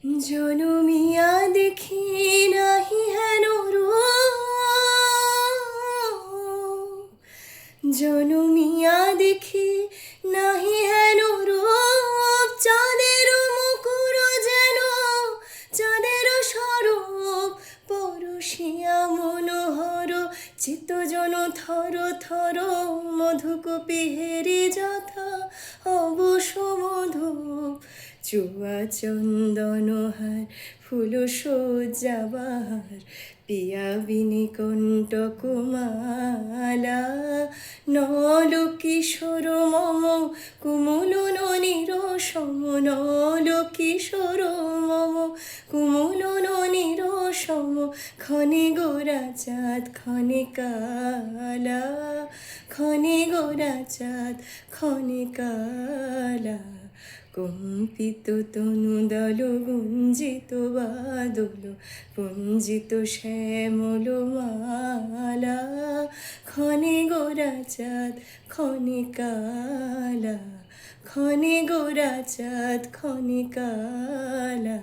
জনমিয়া দেখি নাহি হেন রূপ, জনমিয়া দেখি নাহি হেন রূপ, চাঁদের মুকুর যেন চাঁদের স্বরূপ, পরশিয়া মনোহর চিত্তজন থর থর, মধুকপিহেরি যথা অবশ মধুপ, চুয়া চন্দনহার ফুল সজ্জাবার, পিয়া বিনিকণ্টক মালা, নল কিশোর মম কুমুল ননির সম, নল কিশোর মম কুমুল ননির সম, ক্ষণে গোরা চাঁদ ক্ষণে কালা, ক্ষণে গোরা চাঁদ ক্ষণে কালা, কম্পিত তনুদল গুঞ্জিত বাদল, পুঞ্জিত শ্যামল মালা, ক্ষণে গোরা চাঁদ ক্ষণে কালা, ক্ষণে গোরা চাঁদ ক্ষণে কালা।